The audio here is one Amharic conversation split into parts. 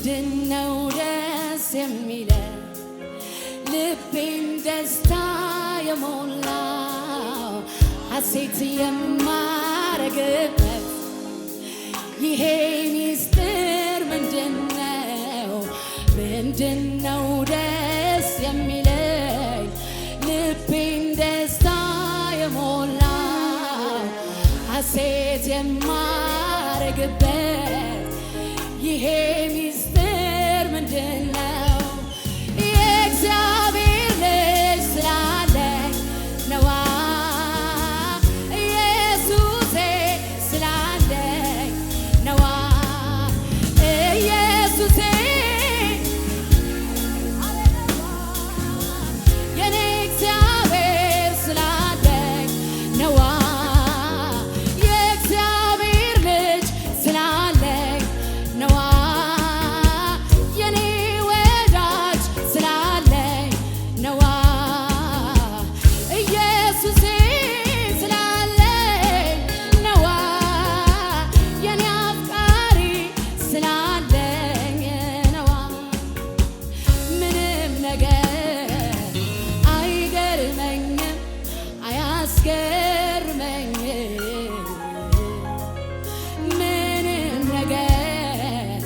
ምንድነው ደስ የሚለው ልቤን ደስታ የሞላው ሐሴት የማረግበት ይሄ ሚስጥር ምንድነው? ምንድነው ደስ የሚለኝ ልቤን ደስታ የሞላው ሐሴት የማረግበት ይሄ ሚስጥር ምንድነው? የእግዚአብሔር ልጅ ስላለኝ ነዋ ኢየሱሴ ስላለኝ ነዋ ኢየሱሴ የኔ እግዚአብሔር ስላለኝ ነዋ የእግዚአብሔር ልጅ ስላለኝ ነዋ የኔ ወዳጅ ስላለኝ ነዋ ኢየሱሴ ስላለኝ ነዋ የኔ አፍቃሪ ስላለኝ ነዋ ምንም ነገር አይገርመኝም አያስገርመኝም ምንም ነገር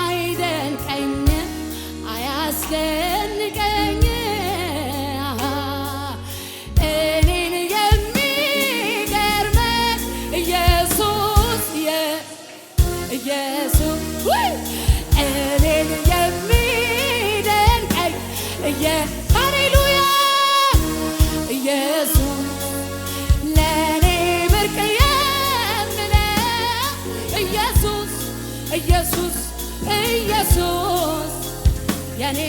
አይደንቀኝም አያስደንቀኝም እኔን የሚገርመኝ ኢየሱስ ኢየሱስ እኔን የሚደንቀኝ ሃሌሉያ ኢየሱስ ለኔ ብርቅ የምለው ኢየሱስ ኢየሱስ ኢየሱስ የኔ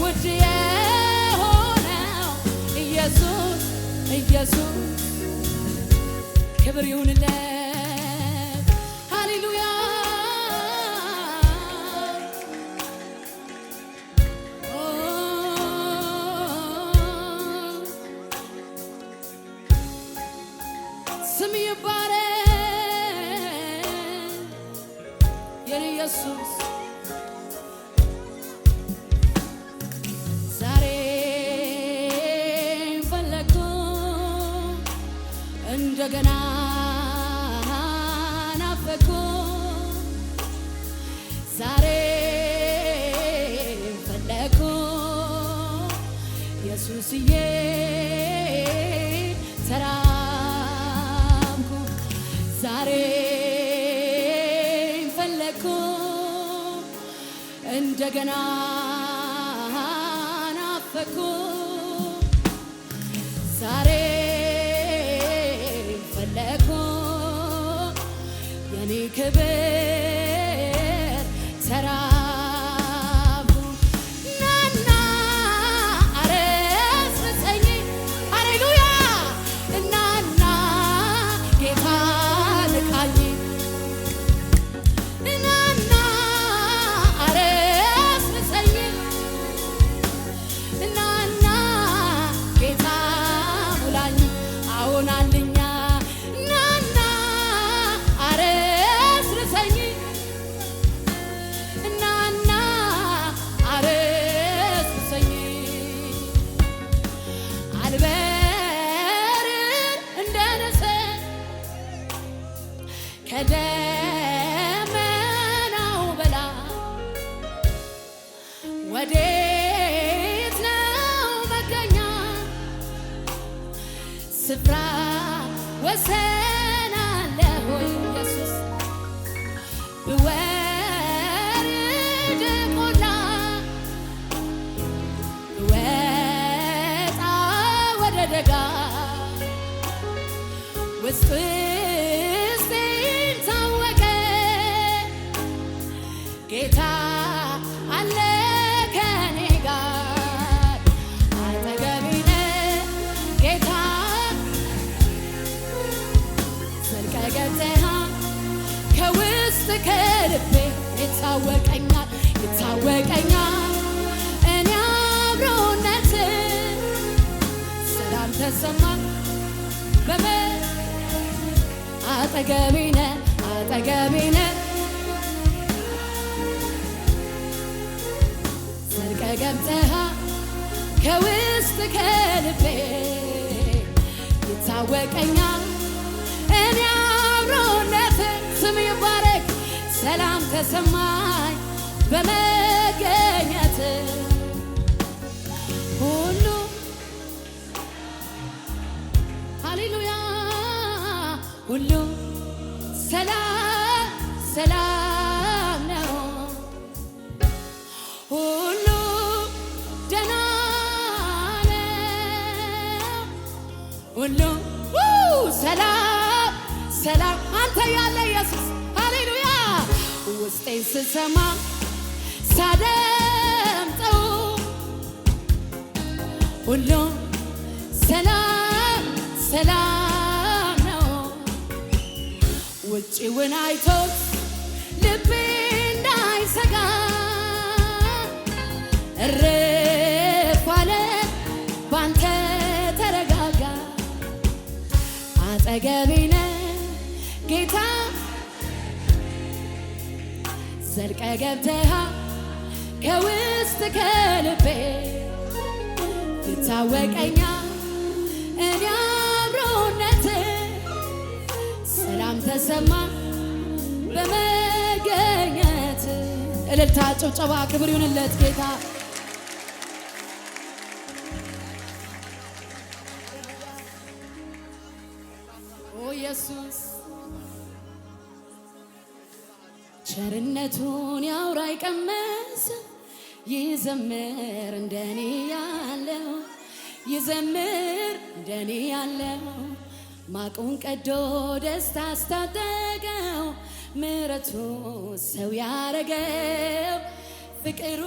ውድ የሆነው ኢየሱስ ኢየሱስ ክብር ይሁንለት ሃሌሉያ ስም ይባረክ የኔ ኢየሱስ ዛሬም ፈለግኩ እንደገና ናፈኩ ዛሬም ፈለግኩ ኢየሱስዬ ተራብኩ ዛሬም ፈለግኩ እንደገና ናፈኩ ዛሬም ፈለግኩ የኔ ክብር ተራብኩ ናና አረስርሰኝ ሃሌሉያ እናና ጌታ ንካኝ እናና አረስርሰኝ እናና ጌታ ሙላኝ አዎናልኛ እናና አረስርሰኝ እናና አረስርሰኝ አልበር እንደ ንስር ከደመናው በላይ ወዴት ነው መገኛ ስፍራ ወሰን አለ ሆይ ኢየሱስ ብወርድ ቆላ ብወጣ ወደ ደጋ ውስጥ ውስጤን ታወቀ ጌታ አለ ከኔ ጋር አጠገቤ ነህ ጌታ ዘልቀህ ገብተሃል ከውስጥ ከልቤ ይታወቀኛል ይታወቀኛል እኔ አብሮነት ሰላም ተሰማኝ አጠገቤ ነህ ገብተሃል ከውስጥ ከልቤ ይታወቀኛል እኔ አብሮነት ስም ይባረክ ሰላም ተሰማኝ በመገኘት ሁሉ ሃሌሉያ ሁሉ ሰላም ሰላም ነው ሁሉ ደህና ነው ሁሉ ሰላም ሰላም አንተ ያለ ኢየሱስ ሃሌሉያ ውስጤን ስሰማ ሳደምጠው ሁሉ ሰላም ሰላም ነው ውጪውን አይቶት ልቤ እንዳይሰጋ እረፍ አለ ባንተ ተረጋጋ አጠገቤ ነህ ጌታ ዘልቀ ገብተሃል ከውስጥ ከልቤ ይታወቀኛል እኔ አብሮነት ሰላም ተሰማ በመገኘት እልልታ ጭብጨባ ክብር ይሁንለት ጌታ ኦ ኢየሱስ ቸርነቱን ያውራ ይቀመስ ይዘምር እንደኔ ያለው ይዘምር እንደኔ ያለው ማቁን ቀዶ ደስታ አስታጠቀው ምሕረቱ ሰው ያረገው ፍቅሩ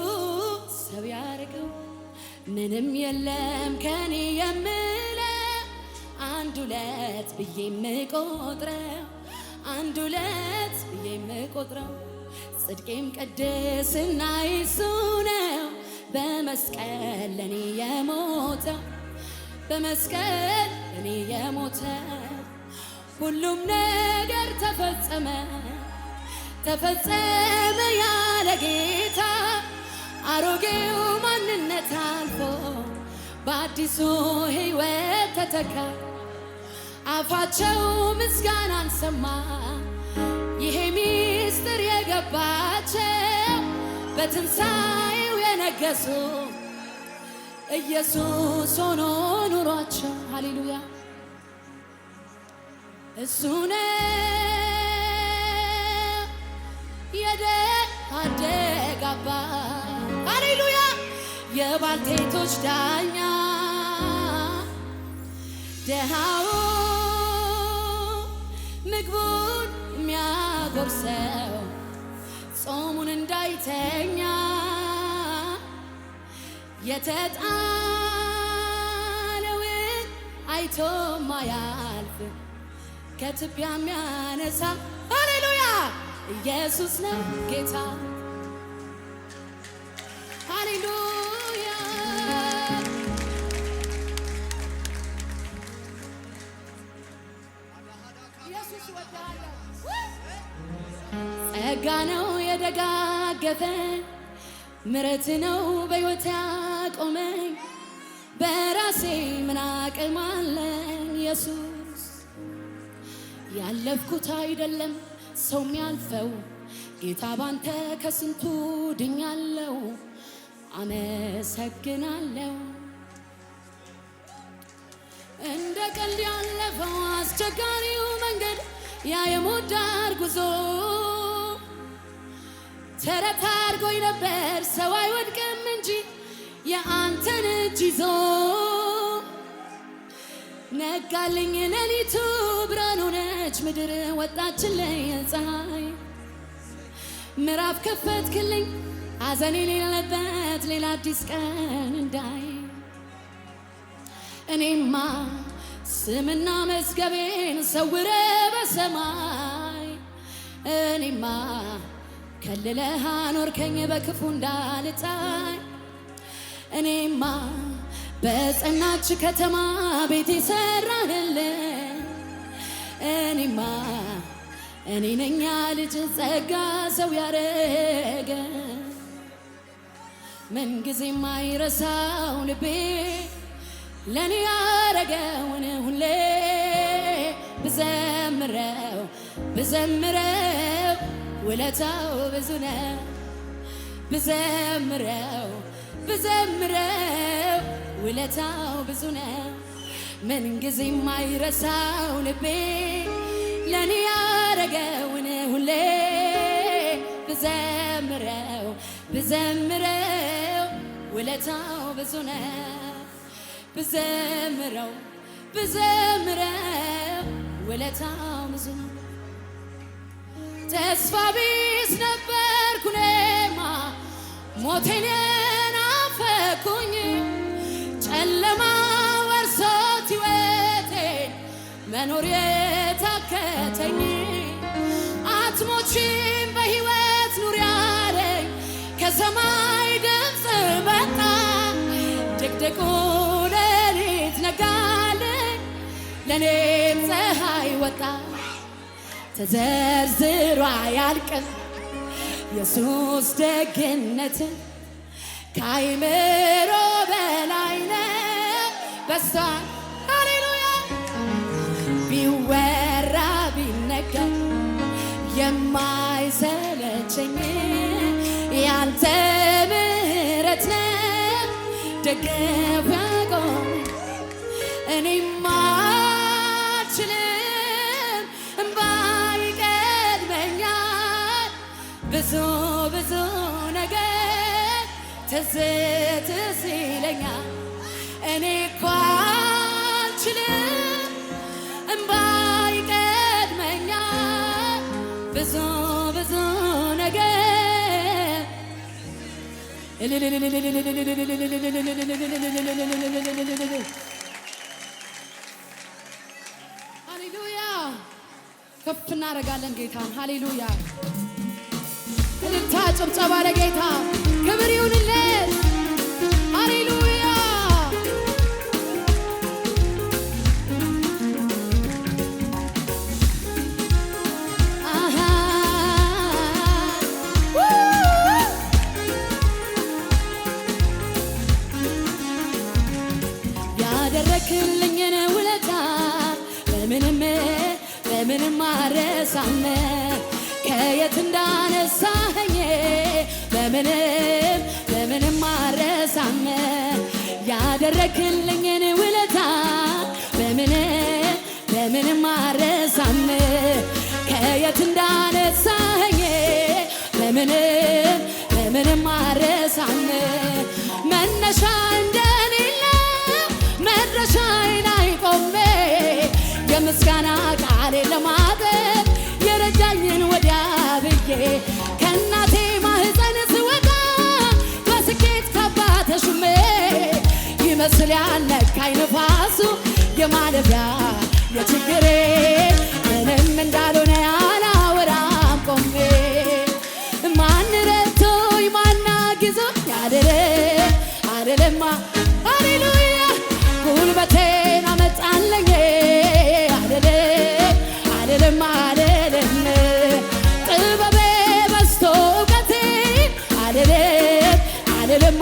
ሰው ያረገው ምንም የለም ከኔ የምለው አንድ ሁለት ብዬ የምቆጥረው አንድ ሁለት ብዬ የምቆጥረው ጽድቄም ቅድስና እሱ ነው በመስቀል ለኔ የሞተው በመስቀል ለኔ የሞተው ሁሉም ነገር ተፈጸመ ተፈጸመ ያለ ጌታ አሮጌው ማንነት አልፎ በአዲሱ ሕይወት ተተካ አፋቸው ምስጋናን ሰማ ይሄ ሚስጥር የገባቸው በትንሣኤው የነገሱ ኢየሱስ ሆኖ ኑሯቸው ሃሌሉያ እሱ ነው የደግ አባት ሃሌሉያ የባልቴቶች ዳኛ ደሃው ምግቡን የሚያጎርሰው ጾሙን እንዳይተኛ የተጣለውን አይቶ ማያልፍ ከትቢያ የሚያነሳ ሃሌሉያ ኢየሱስ ነው ጌታ ሃሌሉያ ኢየሱስ ወዳለ ጸጋ ነው የደጋገፈን ምሕረት ነው በሕይወት ያቆመኝ በራሴ ምን አቅም አለኝ ኢየሱስ ያለፍኩት አይደለም ሰው የሚያልፈው ጌታ ባንተ ከስንቱ ድኛለሁ አመሰግናለሁ እንደ ቀልድ ያለፈው አስቸጋሪው መንገድ ያ የሞት ዳር ጉዞ ተረት አድርጎኝ ነበር ሰው አይወድቅም እንጂ የአንተን እጅ ይዞ ነጋልኝ ሌሊቱ ብርሃን ሆነች ምድር ወጣችልኝ ፀሐይ ምዕራፍ ከፈትክልኝ ሐዘን የሌለበት ሌላ አዲስ ቀን እንዳይ እኔማ ስምና መዝገቤን ሰውረ በሰማይ እኔማ ከልለህ አኖርከኝ በክፉ እንዳልታይ እኔማ በጸናች ከተማ ቤት ሰራህልኝ እኔማ እኔ ነኝ ልጅ ጸጋ ሰው ያረገ ምን ጊዜ ማይረሳው ልቤ ለኔ ያረገውን ሁሌ ብዘምረው ብዘምረው ውለታው ብዙ ነው ብዘምረው ብዘምረው ውለታው ብዙ ነው ምን ጊዜ ማይረሳው ልቤ ለኔ ያረገውን ሁሌ ብዘምረው ብዘምረው ውለታው ብዙ ነው ብዘምረው ብዘምረው ውለታው ብዙ ነው ተስፋ ቢስ ነበርኩ እኔማ ሞቴን ናፈኩኝ ጨለማ ወርሶት ሕይወቴን መኖር የታከተኝ አትሞቺም በሕይወት ኑሪ አለኝ ከሰማይ ድምፅ መጣ ድቅድቁ ሌሊት ነጋለኝ ለኔም ፀሐይ ወጣ ተዘርዝሮ አያልቅም ኢየሱስ ደግነት ከአይምሮ በላይ ነው በዝቷል ሃሌሉያ ቢወራ ቢነገር የማይሰለቸኝ ያንተ ምሕረት ነው ደገፍ ያቆመኝ እኔማ አልችልም እምባ ይቀድመኛል ብዙ ብዙ ነገር ትዝ ትዝ ይለኛል እኔ እኮ አልችልም እምባ ይቀድመኛል ብዙ ብዙ ነገር ሃሌሉያ ከፍ እናደርጋለን ጌታን ሃሌሉያ እልልታ ጭብጨባ ለጌታ ክብር ይሁንለት ሃሌሉያ ያደረክልኝን ውለታ በምንም አረሳም ከየት እንዳነሳኸኝ በምንም አረሳም ያደረክልኝን ውለታ በምንም አረሳም ከየት እንዳነሳኸኝ በምንም አረሳም መነሻ እንደሌለው መድረሻዬ ላይ ቆሜ የምስጋና ቃሌ ለማጠፍ የረዳኝን ወዲያ ብዬ ከእናቴ ማህፀን ስወጣ በስኬት ካባ ተሹሜ ይመስል ያልነካኝ ንፋሱ የማለፊያ የችግሬ ምንም እንዳልሆነ አላወራም ቆሜ ማን ረድቶኝ ማን አግዞኝ አይደለማ ሃሌሉያ ጉልበቴን አመጣለኝ አይደለም ጥበቤ በዝቶ እውቀቴ አይደለም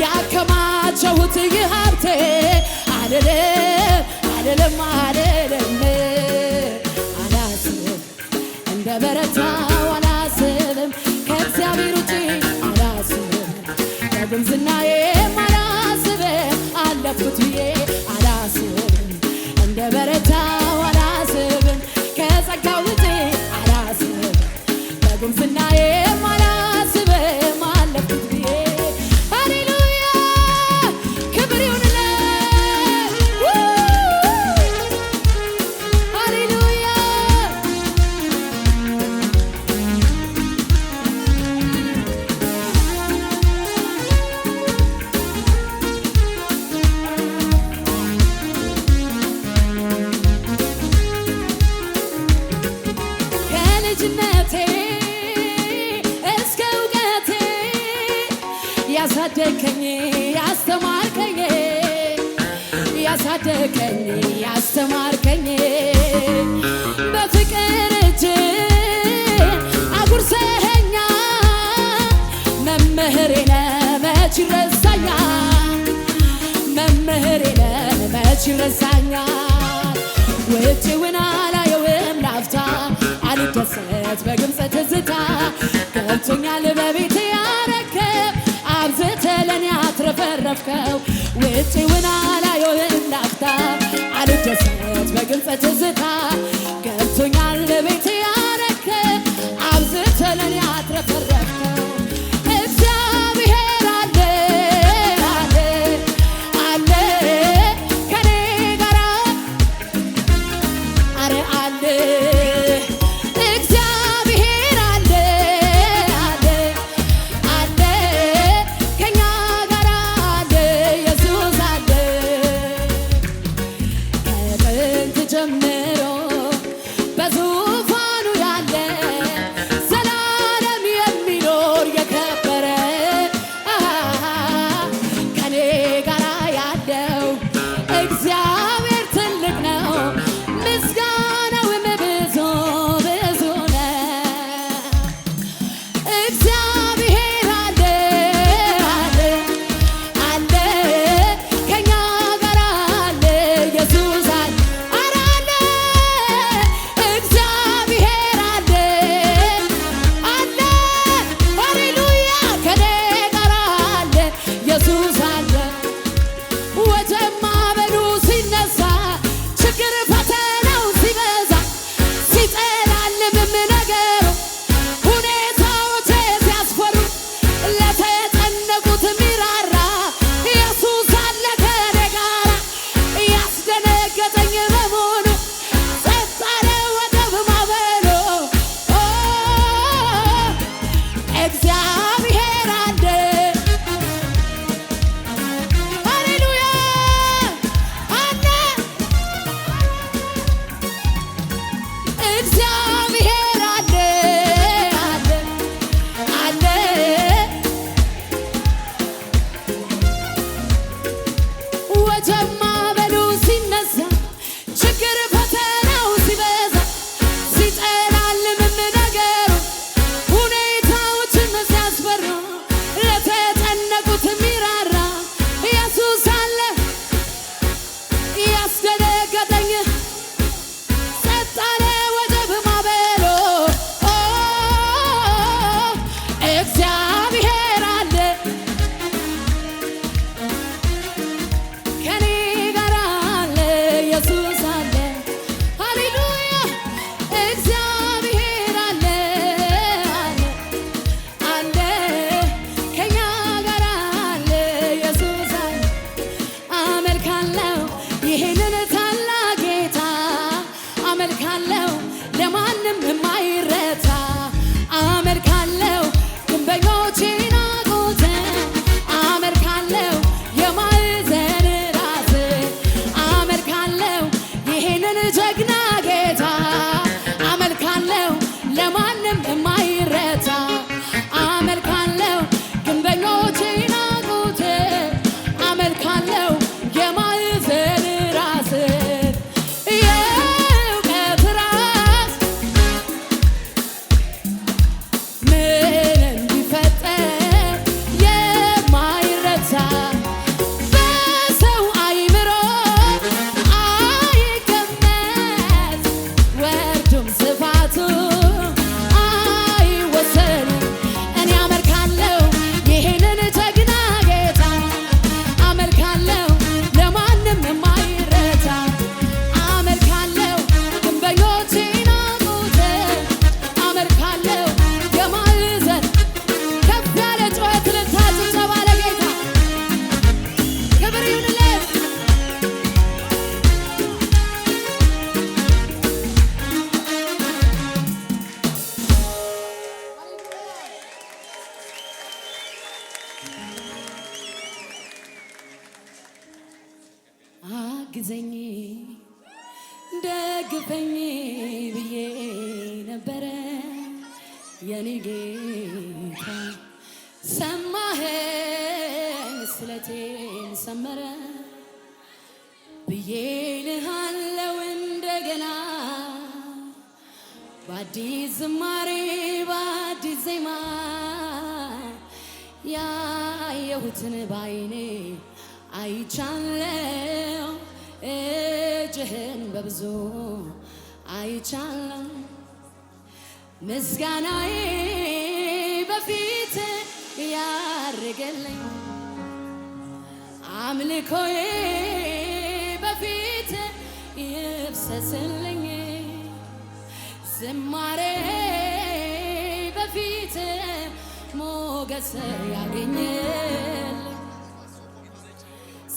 ያከማቸሁት ይህ ሀብቴ አይደለም አላስብም እንደ በረታው አላስብም ከእግዚአብሔር ውጪ አላስብም በጉብዝናዬም አላስብም አለፍኩት ብዬ አላስብም እንደ በረታው አላስብም ከጸጋው ውጪ አላስብም በጉብዝናዬም አላስብም አለፍኩት ብዬ ሃሌሉያ ክብር ይሁንለት ሃሌሉያ ከልጅነቴ እስከ እውቀቴ ያሳደከኝ ያስተማርከኝ በፍቅር እጅ አጉርሰኸኛል መምህሬ መች ይረሳኛል መምህሬ መች ይረሳኛል ውጪውን አላየውም ላፍታ አልደሰት በግምፀ ትዝታ ገብቶኛል በቤት ያረከብ አብዝተህ ለኔ አትረፈረፍከው ውጪውን አላየውም ላፍታ አልደሰት በግምፀ ትዝታ ገብቶኛል በቤት ያረከብ አብዝተህ ለኔ አትረፈረፍከው እግዚአብሔር አለ አለ አለ ከኔ ጋር አረ አለ እግዚአብሔር አለ አለ አለ ከኛ ጋር አለ ኢየሱስ አለ ከጥንት ጀምሮ በዙፋኑ ያለ ዘላለም የሚኖር የከበረ ከኔ ጋር ያለው እግዚአብሔር ትልቅ ነው ምስጋናውም ብዙ ብዙ ነው እግዚአብሔር አለ አለ አለ ከኛ ጋር አለ ኢየሱስ አለ አረ አለ እግዚአብሔር አለ አለ ሃሌሉያ ከኔ ጋር አለ ኢየሱስ አለ ወጀብ ማዕበሉ ሲነሳ ችግር ፈተናው ሲበዛ ሲጨላልምም ነገሩ ሁኔታዎች ሲያስፈሩ ለተጨነቁት ሚራራ ኢየሱስ አለ ከኔ ጋር ያስደነገጠኝ በሙሉ ጸጥ አለ ወጀብ ማዕበሉ እግዚአብሔር አለ ሃሌሉያ አለ እግዚአብሔር አለ አለ አለ ወጀብ ማዕበሉ ሲነሳ ችግር ፈተናው ሲበዛ ሲጨላልምም ነገሩ ሁኔታዎችን ሲያስፈራ ለተጨነቁት ሚራራ ኢየሱስ አለ ያስደነገጠኝ ጸጥ አለ ወጀብ ማዕበሉ እግዚአብሔር አለ ከኔ ጋር አለ ኢየሱስ አለ ሃሌሉያ እግዚአብሔር አለ አለ አለ ከኛ ጋር አለ ኢየሱስ አለ አመልካለሁ ይህንን ታላቅ ጌታ አመልካለሁ ለማንም የማይረታ አመልካለሁ ግንበኞችን ናቁት አመልካለሁ የማዕዘን ራስ አመልካለሁ ይህንን ጀግና ጌታ አመልካለሁ ለማንም የማይረታ አመልካለሁ ግንበኞችን ናቁት አመልካለሁ የማዕዘን ራስ የእውቀት ራስ ምንም ቢፈጠር የማይረታ በሰው አይምሮ አይገመት ወርዱም ስፋቱ አይወሰንም እኔ አመልካለሁ ይህንን ጀግና ጌታ አመልካለሁ ለማንም የማይረታ አመልካለሁ ግንበኞችን ናቁት አመልካለሁ የማዕዘን ከፍ ያለ ጩኸት እልልታ ጭብጨባ ለጌታ ክብር ይሁንለት አግዘኝ ደግፈኝ ብዬ ነበረ የኔ ጌታ ሰማኸኝ ስለቴን ሰመረ ብዬ ልሃለው እንደገና በአዲስ ዝማሬ በአዲስ ዜማ ያየሁትን ባይኔ አይቻለው እጅህን በብዙ አይቻለው ምስጋናዬ በፊት ያርገልኝ አምልኮዬ በፊት ይፍሰስልኝ ዝማሬ በፊት ሞገስ ያገኘል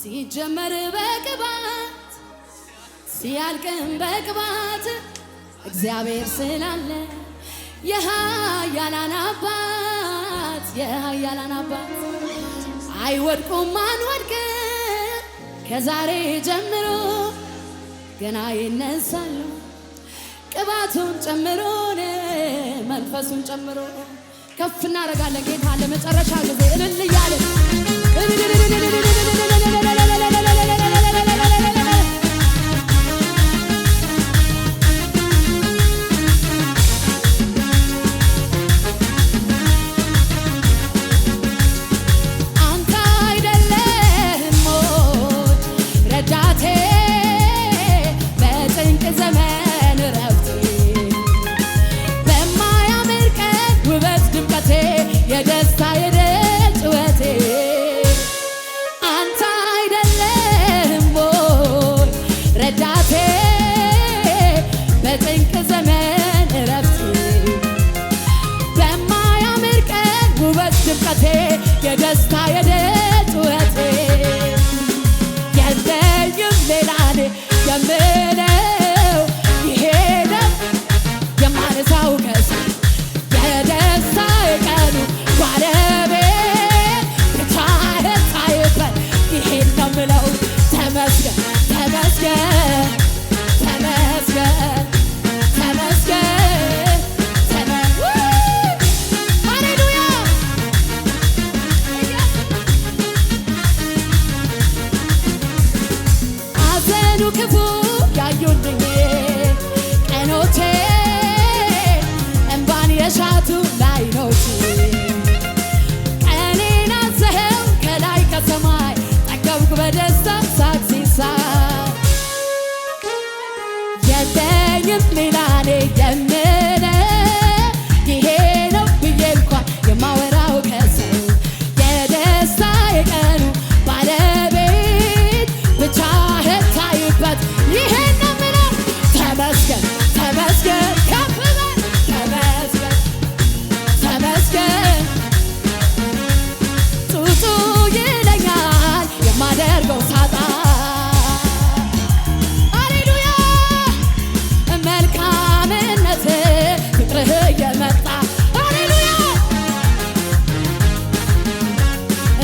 ሲጀመር በቅባት ሲያልቅም በቅባት እግዚአብሔር ስላለ የኃያላን አባት አይወድቁም አንወድቅም ከዛሬ ጀምሮ ገና ይነሳሉ ቅባቱን ጨምሮን መንፈሱን ጨምሮ ከፍ እናደርጋለን ጌታ ለመጨረሻ ጊዜ እልል እያለን የደስታ የደስታ የለኝም ሌላ የምለው ይሄ ነው የማነሳው ከሰው የደስታ የቀኑ ባለቤት ብቻህን ታይበት ይሄን ነው ምለው ተመስገን ተመስገን ተመስገን ተመስገን ክፉ ያዩልኝ ቀኖቼ እንባን የሻቱ ላይኖቼ ቀኔን አዘኸው ከላይ ከሰማይ ጠገብኩ በደስታ ሳቅሲሳ የለኝም ሌላ የምለው ይሄ ነው ብዬ እንኳን የማወራው ከሰው የደስታ የቀኑ ባለቤት ብቻህን ታይበት ይሄን ነው የምለው ተመስገን ተመስገን ከፍ በል ተመስገን ተመስገን ጡጡ ይለኛል የማደርገው ሳጣ ሃሌሉያ መልካምነት ፍቅርህ የመጣ ሃሌሉያ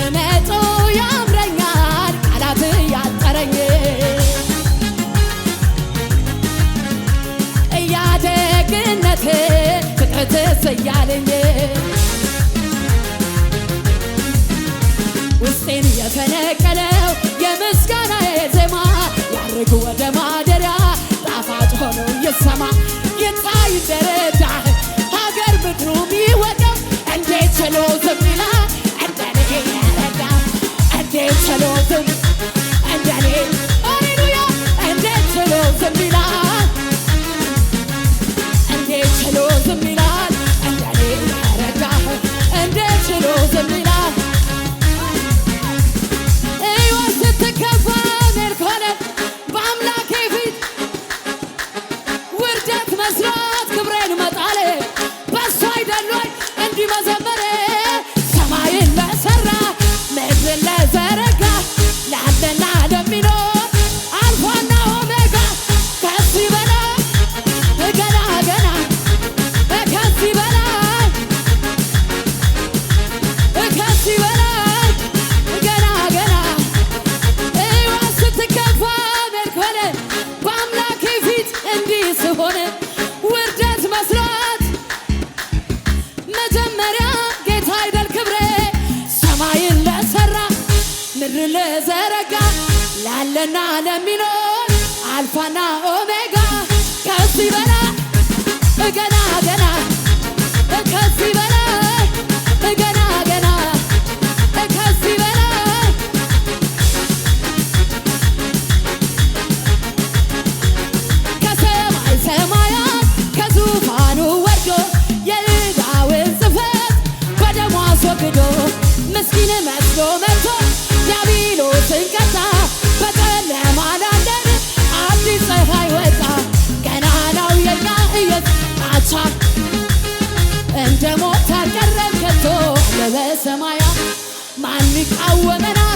እመጡ ያምረኛል ቃላት ያጠረኝ እያደግነት ፍቅር ትዝ እያለኝ ውስጤን የፈነቀለው የምስጋናዬ ዜማ ያርግ ወደ ማደሪያ ጣፋጭ ሆኖ ይሰማ ይታይ ደረጃ ሀገር ምድሩም ይወቀው እንዴት ችሎ ዝም ይላል እንደኔ ያረጋ እንዴት ችሎ ዝም እንደኔ ሃሌሉያ እንዴት ችሎ ዝም ይላል እንዴት ችሎ ዝም ይላል እንደኔ ያረጋ እንዴት ችሎ ዝም ይላል ሕይወት ስትከፋ ሜልኮነ በአምላኬ ፊት ውርደት መስራት ክብሬን መጣሌ በሱ አይደሎኝ እንዲህ መዘመሬ ሰማይን ለሠራ ምድርን ለዘረጋ ላለና ለሚኖር አልፋና ኦሜጋ ከዚህ በላይ ገና ገና ከዚህ በላይ ከዚህ በላይ ገና ገና ሕይወት ስትከፋ ሜልኮነ በአምላኬ ፊት እንዲህ ስሆን ውርደት መስራት መጀመሪያ ጌታ አይደል ክብሬ ሰማይን ለሠራ ምድርን ለዘረጋ ላለና ለሚኖር አልፋና ኦሜጋ ከዚህ በላይ ገና ገና ከዚህ በላይ ገና ገና በሰማያት ማን ይቃወመናል?